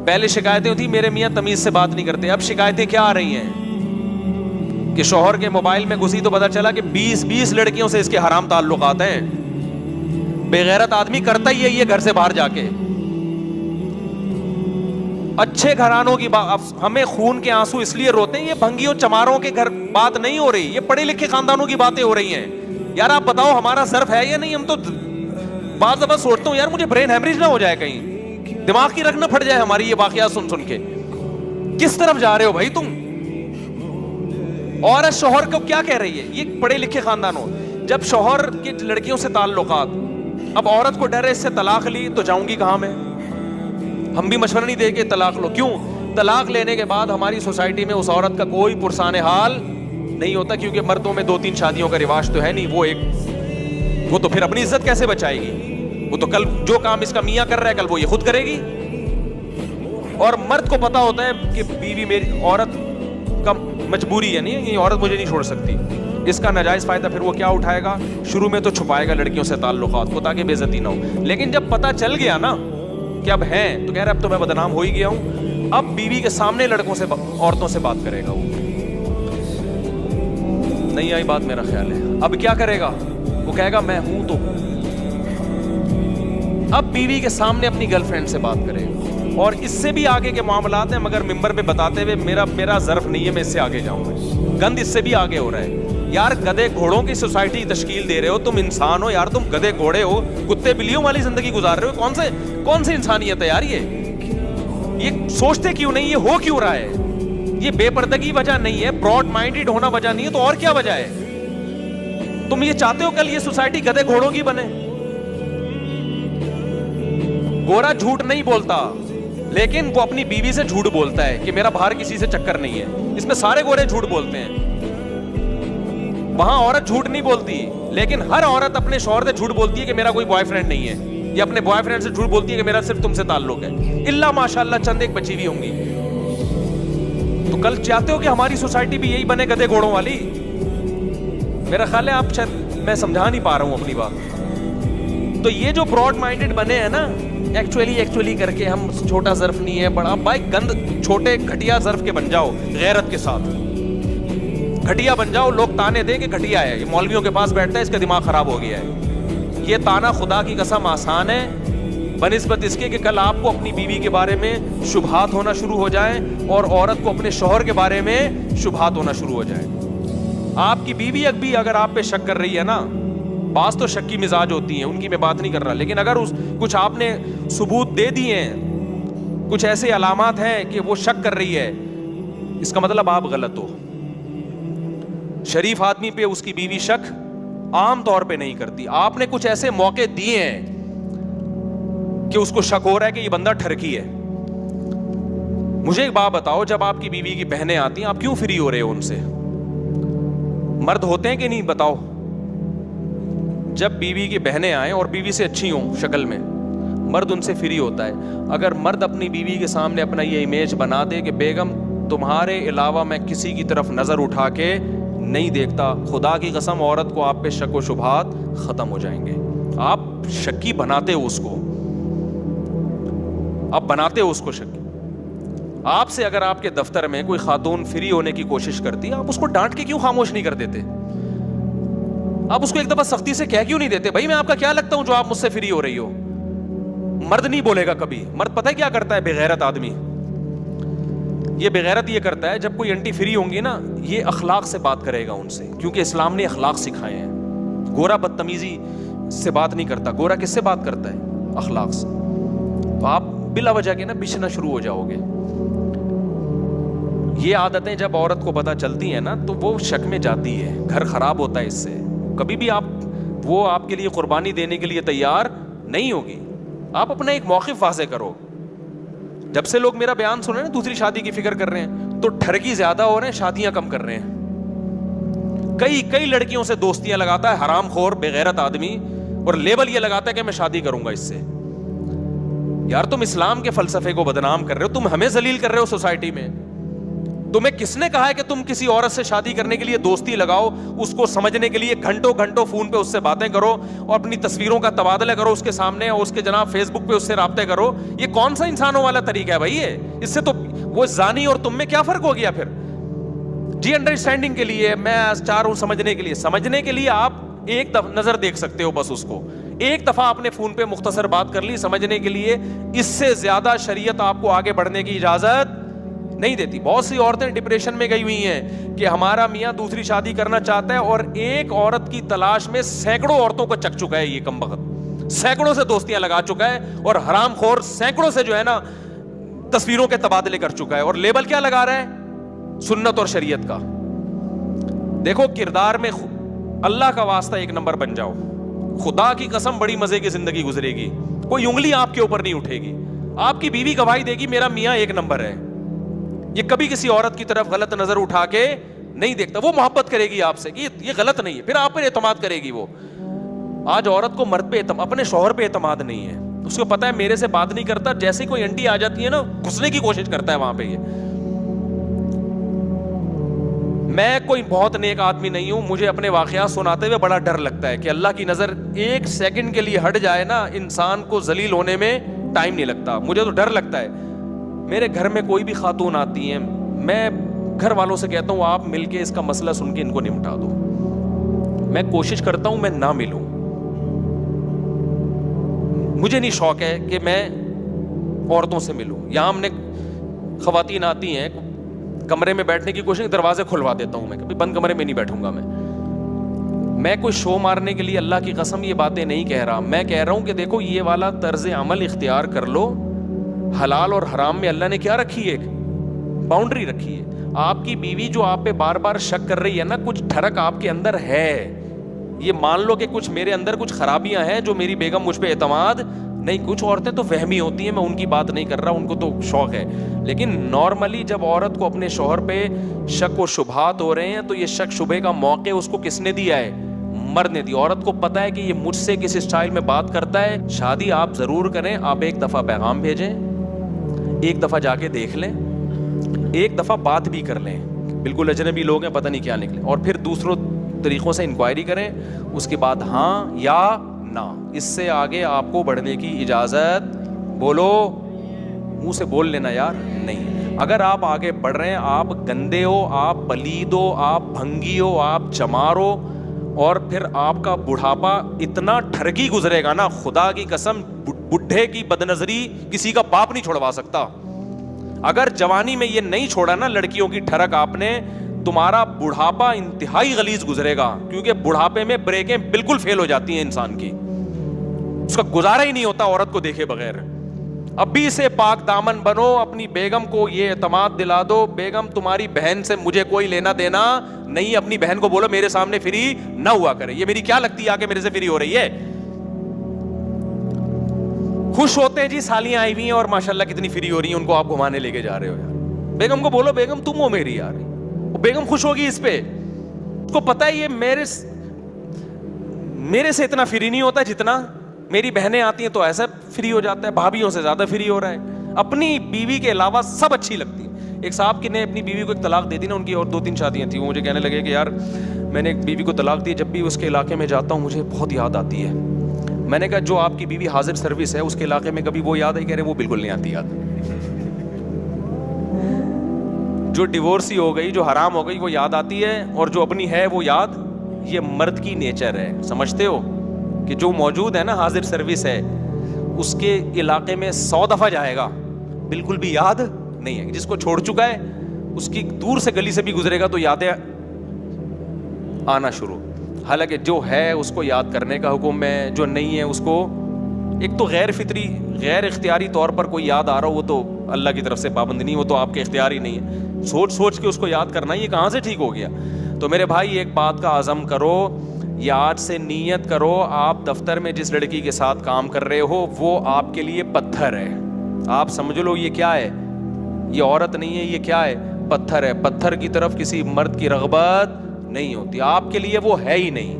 پہلے شکایتیں ہوتی میرے میاں تمیز سے بات نہیں کرتے، اب شکایتیں کیا آ رہی ہیں کہ شوہر کے موبائل میں گھسی تو پتا چلا کہ 20 لڑکیوں سے اس کے حرام تعلقات ہیں. بے غیرت آدمی کرتا ہی ہے یہ گھر سے باہر جا کے. اچھے گھرانوں کی ہمیں خون کے آنسو اس لیے روتے ہیں، یہ بھنگیوں چماروں کے گھر بات نہیں ہو رہی، یہ پڑھے لکھے خاندانوں کی باتیں ہو رہی ہیں. یار آپ بتاؤ ہمارا ظرف ہے یا نہیں؟ ہم تو بعض دفعہ سوچتا ہوں یار مجھے برین ہیمریج نہ ہو جائے، کہیں دماغ کی رگ نہ پھٹ جائے ہماری یہ واقعات سن کے. کس طرف جا رہے ہو بھائی تم؟ عورت شوہر کو کیا کہہ رہی ہے؟ یہ پڑھے لکھے خاندانوں، جب شوہر کی لڑکیوں سے تعلقات، اب عورت کو ڈر ہے اس سے طلاق لی تو جاؤں گی کہاں میں؟ ہم بھی مشورہ نہیں دے کے طلاق لو. کیوں؟ طلاق لینے کے بعد ہماری سوسائٹی میں اس عورت کا کوئی پرسان حال نہیں ہوتا، کیونکہ مردوں میں 2-3 شادیوں کا رواج تو ہے نہیں. وہ تو پھر اپنی عزت کیسے بچائے گی؟ وہ تو کل جو کام اس کا میاں کر رہا ہے کل وہ یہ خود کرے گی. اور مرد کو پتا ہوتا ہے کہ بیوی میری، عورت کا مجبوری ہے، نہیں یہ عورت مجھے نہیں چھوڑ سکتی. اس کا ناجائز فائدہ پھر وہ کیا اٹھائے گا؟ شروع میں تو چھپائے گا لڑکیوں سے تعلقات کو تاکہ بے عزتی نہ ہو، لیکن جب پتا چل گیا نا کہ اب ہیں تو کہہ رہا اب تو میں بدنام ہو ہی گیا ہوں. اب بیوی کے سامنے لڑکوں سے عورتوں سے بات کرے گا. وہ نہیں آئی بات میرا خیال ہے. اب کیا کرے گا؟ وہ کہے گا میں ہوں تو. اب بیوی کے سامنے اپنی گرل فرینڈ سے بات کرے گا. اور اس سے بھی آگے کے معاملات ہیں، مگر ممبر پہ بتاتے ہوئے میرا ظرف نہیں ہے میں اس سے آگے جاؤں گا. گند اس سے بھی آگے ہو رہا ہے. یار گدے گھوڑوں کی سوسائٹی تشکیل دے رہے ہو، تم انسان ہو یار، تم گدے گھوڑے ہو، کتے بلیوں والی زندگی گزار رہے ہو. کون سی انسانیت ہے یار؟ یہ سوچتے کیوں نہیں؟ یہ ہو کیوں رہا ہے؟ یہ بے پردگی وجہ نہیں ہے، براڈ مائنڈڈ ہونا وجہ نہیں ہے، تو اور کیا وجہ ہے؟ تم یہ چاہتے ہو کل یہ سوسائٹی گدے گھوڑوں کی بنے؟ گورا جھوٹ نہیں بولتا، لیکن وہ اپنی بیوی سے جھوٹ بولتا ہے کہ میرا باہر کسی سے چکر نہیں ہے. اس میں سارے گورے جھوٹ بولتے ہیں. وہاں عورت جھوٹ نہیں بولتی، لیکن ہر عورت اپنے شوہر سے جھوٹ بولتی ہے کہ میرا کوئی بوائے فرینڈ نہیں ہے، یا اپنے بوائے فرینڈ سے جھوٹ بولتی ہے کہ میرا صرف تم سے تعلق ہے. اللہ ماشاء اللہ چند ایک بچی ہوئی ہوں گی. تو کل چاہتے ہو کہ ہماری سوسائٹی بھی یہی بنے گدے گھوڑوں والی؟ میرا خیال ہے آپ شاید میں سمجھا نہیں پا رہا ہوں اپنی بات. تو یہ جو براڈ مائنڈڈ بنے ہیں نا، ایکچولی کر کے ہم چھوٹا ظرف نہیں ہے بڑا، بھائی گند چھوٹے گھٹیا ظرف کے بن جاؤ غیرت کے ساتھ. گھٹیا بن جاؤ، لوگ تانے دیں کہ گھٹیا ہے، یہ مولویوں کے پاس بیٹھتا ہے اس کا دماغ خراب ہو گیا ہے. یہ تانا خدا کی قسم آسان ہے بنسبت اس کے کہ کل آپ کو اپنی بیوی کے بارے میں شبہات ہونا شروع ہو جائیں، اور عورت کو اپنے شوہر کے بارے میں شبہات ہونا شروع ہو جائیں. آپ کی بیوی بھی اگر آپ پہ شک کر رہی ہے نا، بعض تو شکی مزاج ہوتی ہیں، ان کی میں بات نہیں کر رہا، لیکن اگر کچھ آپ نے ثبوت دے دیے ہیں، کچھ ایسے علامات ہیں کہ وہ شک کر رہی ہے، اس کا مطلب آپ غلط ہو. شریف آدمی پہ اس کی بیوی شک عام طور پہ نہیں کرتی. آپ نے کچھ ایسے موقع دیے ہیں کہ اس کو شک ہو رہا ہے کہ یہ بندہ ٹھرکی ہے. مجھے ایک بات بتاؤ، جب آپ کی بیوی کی بہنیں آتی ہیں آپ کیوں فری ہو رہے ہو ان سے؟ مرد ہوتے ہیں کہ نہیں بتاؤ؟ جب بیوی کی بہنیں آئیں اور بیوی سے اچھی ہوں شکل میں، مرد ان سے فری ہوتا ہے. اگر مرد اپنی بیوی کے سامنے اپنا یہ امیج بنا دے کہ بیگم تمہارے علاوہ میں کسی کی طرف نظر اٹھا کے نہیں دیکھتا، خدا کی قسم عورت کو آپ پہ شک و شبہات ختم ہو جائیں گے. آپ شکی بناتے ہو اس کو، آپ بناتے ہو اس کو شکی. آپ سے اگر آپ کے دفتر میں کوئی خاتون فری ہونے کی کوشش کرتی، آپ اس کو ڈانٹ کے کیوں خاموش نہیں کر دیتے؟ آپ اس کو ایک دفعہ سختی سے کہہ کیوں نہیں دیتے بھائی میں آپ کا کیا لگتا ہوں جو آپ مجھ سے فری ہو رہی ہو؟ مرد نہیں بولے گا کبھی. مرد پتہ ہے کیا کرتا ہے؟ بغیرت آدمی یہ بغیرت یہ کرتا ہے، جب کوئی انٹی فری ہوں گی نا، یہ اخلاق سے بات کرے گا ان سے، کیونکہ اسلام نے اخلاق سکھائے ہیں. گورا بدتمیزی سے بات نہیں کرتا. گورا کس سے بات کرتا ہے؟ اخلاق سے. تو آپ بلا وجہ کے نا بچھنا شروع ہو جاؤ گے. یہ عادتیں جب عورت کو پتہ چلتی ہیں نا تو وہ شک میں جاتی ہے، گھر خراب ہوتا ہے اس سے. کبھی بھی وہ آپ کے لیے قربانی دینے کے لیے تیار نہیں ہوگی. آپ اپنا ایک موقف واضح کرو. جب سے لوگ میرا بیان سن رہے ہیں دوسری شادی کی فکر کر رہے ہیں، تو ٹھرکی زیادہ ہو رہے ہیں، شادیاں کم کر رہے ہیں. کئی لڑکیوں سے دوستیاں لگاتا ہے حرام خور بغیرت آدمی، اور لیبل یہ لگاتا ہے کہ میں شادی کروں گا اس سے. یار تم اسلام کے فلسفے کو بدنام کر رہے ہو، تم ہمیں ذلیل کر رہے ہو سوسائٹی میں. تمہیں کس نے کہا ہے کہ تم کسی عورت سے شادی کرنے کے لیے دوستی لگاؤ, اس کو سمجھنے کے لیے گھنٹوں گھنٹوں فون پہ اس سے باتیں کرو اور اپنی تصویروں کا تبادلہ کرو اس کے سامنے, اور اس کے جناب فیس بک پہ اس سے رابطے کرو؟ یہ کون سا انسانوں والا طریقہ ہے بھائی؟ اس سے تو وہ زانی اور تم میں کیا فرق ہو گیا پھر؟ جی انڈرسٹینڈنگ کے لیے میں چاہ رہا ہوں, سمجھنے کے لیے آپ ایک نظر دیکھ سکتے ہو, بس اس کو ایک دفعہ آپ نے فون پہ مختصر بات کر لی سمجھنے کے لیے. اس سے زیادہ شریعت آپ کو آگے بڑھنے کی اجازت نہیں دیتی. بہت سی عورتیں ڈپریشن میں گئی ہوئی ہیں کہ ہمارا میاں دوسری شادی کرنا چاہتا ہے, اور ایک عورت کی تلاش میں سینکڑوں عورتوں کو چک چکا ہے یہ کمبخت, سینکڑوں سے دوستیاں لگا چکا ہے, اور حرام خور سینکڑوں سے جو ہے نا تصویروں کے تبادلے کر چکا ہے, اور لیبل کیا لگا رہا ہے؟ سنت اور شریعت کا. دیکھو کردار میں اللہ کا واسطہ ایک نمبر بن جاؤ, خدا کی قسم بڑی مزے کی زندگی گزرے گی, کوئی انگلی آپ کے اوپر نہیں اٹھے گی. آپ کی بیوی گواہی دے گی میرا میاں ایک نمبر ہے, یہ کبھی کسی عورت کی طرف غلط نظر اٹھا کے نہیں دیکھتا, وہ محبت کرے گی آپ سے کہ یہ غلط نہیں ہے, پھر آپ پر اعتماد کرے گی وہ. آج عورت کو مرد پہ اپنے شوہر پہ اعتماد نہیں ہے, اس کو پتا ہے میرے سے بات نہیں کرتا, جیسے کوئی انٹی آ جاتی ہے نا گھسنے کی کوشش کرتا ہے وہاں پہ. یہ میں کوئی بہت نیک آدمی نہیں ہوں, مجھے اپنے واقعات سناتے ہوئے بڑا ڈر لگتا ہے کہ اللہ کی نظر ایک سیکنڈ کے لیے ہٹ جائے نا, انسان کو ذلیل ہونے میں ٹائم نہیں لگتا. مجھے تو ڈر لگتا ہے. میرے گھر میں کوئی بھی خاتون آتی ہیں, میں گھر والوں سے کہتا ہوں آپ مل کے اس کا مسئلہ سن کے ان کو نمٹا دو. میں کوشش کرتا ہوں میں نہ ملوں, مجھے نہیں شوق ہے کہ میں عورتوں سے ملوں. یہاں ہم نے خواتین آتی ہیں کمرے میں بیٹھنے کی کوشش, دروازے کھلوا دیتا ہوں میں, کبھی بند کمرے میں نہیں بیٹھوں گا میں کوئی شو مارنے کے لیے اللہ کی قسم یہ باتیں نہیں کہہ رہا. میں کہہ رہا ہوں کہ دیکھو یہ والا طرز عمل اختیار کر لو. حلال اور حرام میں اللہ نے کیا رکھی ہے؟ ایک باؤنڈری رکھی ہے. آپ کی بیوی جو آپ پہ بار بار شک کر رہی ہے نا, کچھ ٹھڑک آپ کے اندر ہے, یہ مان لو کہ کچھ میرے اندر کچھ خرابیاں ہیں جو میری بیگم مجھ پہ اعتماد نہیں. کچھ عورتیں تو وہمی ہوتی ہیں, میں ان کی بات نہیں کر رہا, ان کو تو شوق ہے, لیکن نارملی جب عورت کو اپنے شوہر پہ شک و شبہات ہو رہے ہیں تو یہ شک شبے کا موقع اس کو کس نے دیا ہے؟ مرد نے دی. عورت کو پتا ہے کہ یہ مجھ سے کس اسٹائل میں بات کرتا ہے. شادی آپ ضرور کریں, آپ ایک دفعہ پیغام بھیجیں, ایک دفعہ جا کے دیکھ لیں, ایک دفعہ بات بھی کر لیں, بالکل اجنبی لوگ ہیں پتہ نہیں کیا نکلے, اور پھر دوسروں طریقوں سے انکوائری کریں, اس کے بعد ہاں یا نہ. اس سے آگے آپ کو بڑھنے کی اجازت, بولو منہ سے بول لینا یار, نہیں. اگر آپ آگے بڑھ رہے ہیں, آپ گندے ہو, آپ پلید ہو, آپ بھنگی ہو, آپ چمار ہو, اور پھر آپ کا بڑھاپا اتنا ٹھرکی گزرے گا نا, خدا کی قسم بڈھے کی بدنظری کسی کا باپ نہیں چھوڑوا سکتا. اگر جوانی میں یہ نہیں چھوڑا نا لڑکیوں کی ٹھڑک آپ نے, تمہارا بڑھاپا انتہائی غلیظ گزرے گا, کیونکہ بڑھاپے میں بریکیں بالکل فیل ہو جاتی ہیں انسان کی, اس کا گزارا ہی نہیں ہوتا عورت کو دیکھے بغیر. ابھی سے پاک دامن بنو, اپنی بیگم کو یہ اعتماد دلا دو, بیگم تمہاری بہن سے مجھے کوئی لینا دینا نہیں. اپنی بہن کو بولو میرے سامنے فری نہ ہوا کرے, یہ میری کیا لگتی ہے آ کے میرے سے فری ہو رہی ہے. خوش ہوتے ہیں جی سالیاں آئی ہوئی ہیں اور ماشاءاللہ کتنی فری ہو رہی ہیں, ان کو آپ گھمانے لے کے جا رہے ہو یار. بیگم کو بولو بیگم تم ہو میری یار, بیگم خوش ہوگی اس پہ, اس کو پتا ہے یہ میرے سے اتنا فری نہیں ہوتا جتنا میری بہنیں آتی ہیں تو ایسا فری ہو جاتا ہے, بھابھیوں سے زیادہ فری ہو رہا ہے. اپنی بیوی کے علاوہ سب اچھی لگتی ہیں. ایک صاحب کی نے اپنی بیوی کو ایک طلاق دے دی نا, ان کی اور 2-3 شادیاں تھیں, وہ مجھے کہنے لگے کہ یار میں نے ایک بیوی کو طلاق دی, جب بھی اس کے علاقے میں جاتا ہوں مجھے بہت یاد آتی ہے. میں نے کہا جو آپ کی بیوی حاضر سروس ہے اس کے علاقے میں کبھی وہ یاد ہے؟ کہہ رہے وہ بالکل نہیں آتی یاد. جو ڈیورس ہی ہو گئی, جو حرام ہو گئی وہ یاد آتی ہے, اور جو اپنی ہے وہ یاد. یہ مرد کی نیچر ہے, سمجھتے ہو کہ جو موجود ہے نا حاضر سروس ہے اس کے علاقے میں 100 دفعہ جائے گا, بالکل بھی یاد نہیں ہے. جس کو چھوڑ چکا ہے اس کی دور سے گلی سے بھی گزرے گا تو یادیں آنا شروع. حالانکہ جو ہے اس کو یاد کرنے کا حکم ہے, جو نہیں ہے اس کو, ایک تو غیر فطری غیر اختیاری طور پر کوئی یاد آ رہا ہو وہ تو اللہ کی طرف سے پابند نہیں, وہ تو آپ کے اختیار ہی نہیں ہے. سوچ سوچ کے اس کو یاد کرنا یہ کہاں سے ٹھیک ہو گیا. تو میرے بھائی ایک بات کا عزم کرو, یا آج سے نیت کرو, آپ دفتر میں جس لڑکی کے ساتھ کام کر رہے ہو وہ آپ کے لیے پتھر ہے. آپ سمجھ لو یہ کیا ہے, یہ عورت نہیں ہے, یہ کیا ہے؟ پتھر ہے. پتھر کی طرف کسی مرد کی رغبت نہیں ہوتی, آپ کے لیے وہ ہے ہی نہیں.